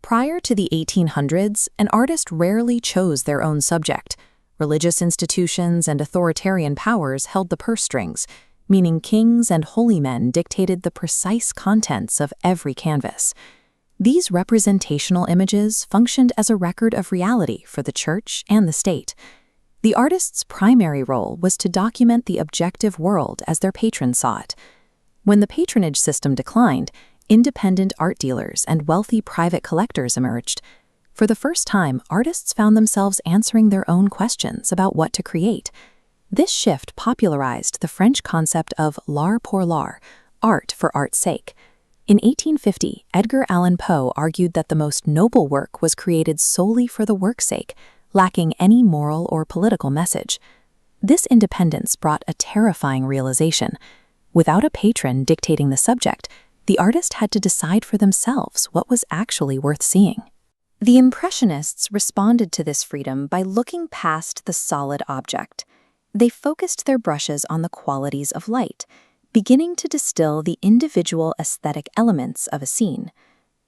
Prior to the 1800s, an artist rarely chose their own subject. Religious institutions and authoritarian powers held the purse strings, meaning kings and holy men dictated the precise contents of every canvas. These representational images functioned as a record of reality for the church and the state. The artist's primary role was to document the objective world as their patrons saw it. When the patronage system declined, independent art dealers and wealthy private collectors emerged. For the first time, artists found themselves answering their own questions about what to create. This shift popularized the French concept of l'art pour l'art, art for art's sake. In 1850, Edgar Allan Poe argued that the most noble work was created solely for the work's sake, lacking any moral or political message. This independence brought a terrifying realization. Without a patron dictating the subject, the artist had to decide for themselves what was actually worth seeing. The Impressionists responded to this freedom by looking past the solid object. They focused their brushes on the qualities of light, beginning to distill the individual aesthetic elements of a scene.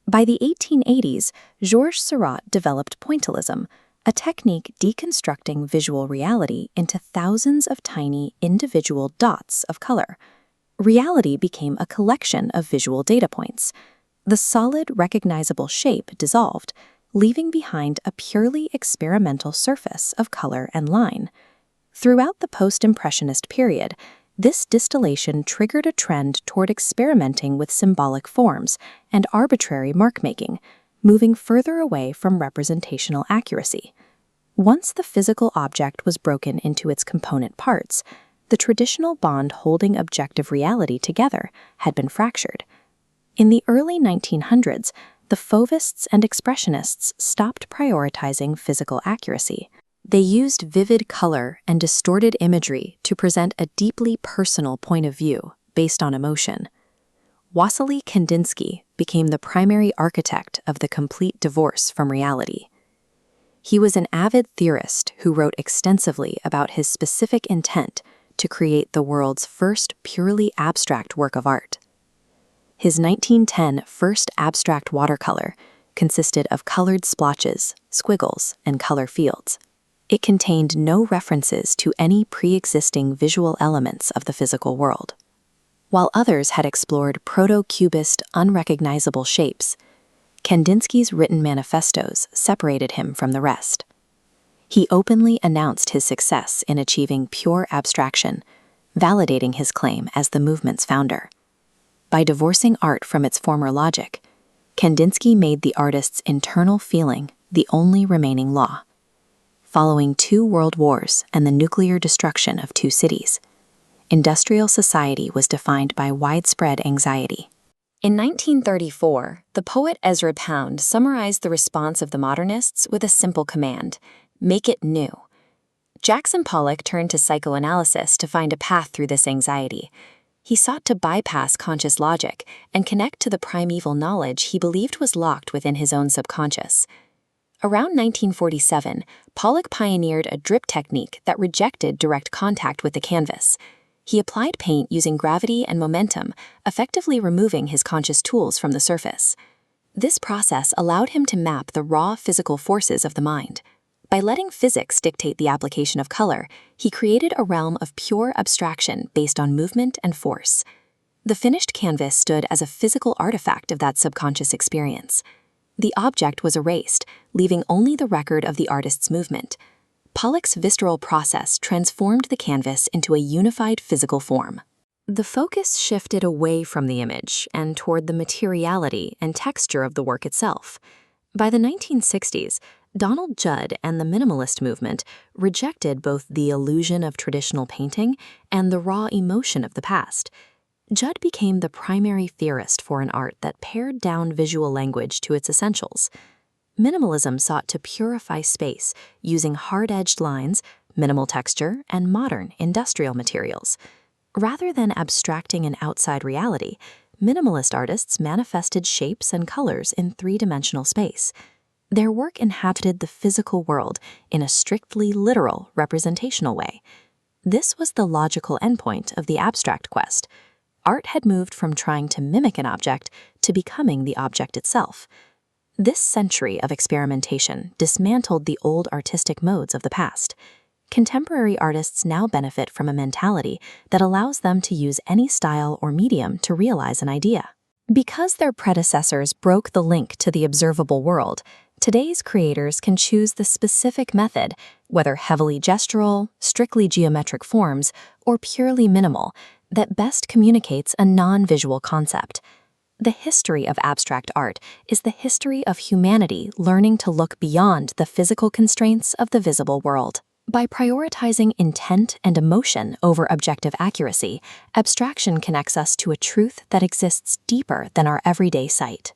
By the 1880s, Georges Seurat developed pointillism, a technique deconstructing visual reality into thousands of tiny individual dots of color. Reality became a collection of visual data points. The solid, recognizable shape dissolved, leaving behind a purely experimental surface of color and line. Throughout the post-impressionist period, this distillation triggered a trend toward experimenting with symbolic forms and arbitrary mark-making, moving further away from representational accuracy. Once the physical object was broken into its component parts, the traditional bond holding objective reality together had been fractured. In the early 1900s, the Fauvists and Expressionists stopped prioritizing physical accuracy. They used vivid color and distorted imagery to present a deeply personal point of view based on emotion. Wassily Kandinsky became the primary architect of the complete divorce from reality. He was an avid theorist who wrote extensively about his specific intent to create the world's first purely abstract work of art. His 1910 first abstract watercolor consisted of colored splotches, squiggles, and color fields. It contained no references to any pre-existing visual elements of the physical world. While others had explored proto-cubist, unrecognizable shapes, Kandinsky's written manifestos separated him from the rest. He openly announced his success in achieving pure abstraction, validating his claim as the movement's founder. By divorcing art from its former logic, Kandinsky made the artist's internal feeling the only remaining law. Following 2 world wars and the nuclear destruction of 2 cities, industrial society was defined by widespread anxiety. In 1934, the poet Ezra Pound summarized the response of the modernists with a simple command: make it new. Jackson Pollock turned to psychoanalysis to find a path through this anxiety. He sought to bypass conscious logic and connect to the primeval knowledge he believed was locked within his own subconscious. Around 1947, Pollock pioneered a drip technique that rejected direct contact with the canvas. He applied paint using gravity and momentum, effectively removing his conscious tools from the surface. This process allowed him to map the raw physical forces of the mind. By letting physics dictate the application of color, he created a realm of pure abstraction based on movement and force. The finished canvas stood as a physical artifact of that subconscious experience. The object was erased, leaving only the record of the artist's movement. Pollock's visceral process transformed the canvas into a unified physical form. The focus shifted away from the image and toward the materiality and texture of the work itself. By the 1960s, Donald Judd and the minimalist movement rejected both the illusion of traditional painting and the raw emotion of the past. Judd became the primary theorist for an art that pared down visual language to its essentials. Minimalism sought to purify space using hard-edged lines, minimal texture, and modern industrial materials. Rather than abstracting an outside reality, minimalist artists manifested shapes and colors in 3-dimensional space. Their work inhabited the physical world in a strictly literal, representational way. This was the logical endpoint of the abstract quest. Art had moved from trying to mimic an object to becoming the object itself. This century of experimentation dismantled the old artistic modes of the past. Contemporary artists now benefit from a mentality that allows them to use any style or medium to realize an idea. Because their predecessors broke the link to the observable world, today's creators can choose the specific method, whether heavily gestural, strictly geometric forms, or purely minimal, that best communicates a non-visual concept. The history of abstract art is the history of humanity learning to look beyond the physical constraints of the visible world. By prioritizing intent and emotion over objective accuracy, abstraction connects us to a truth that exists deeper than our everyday sight.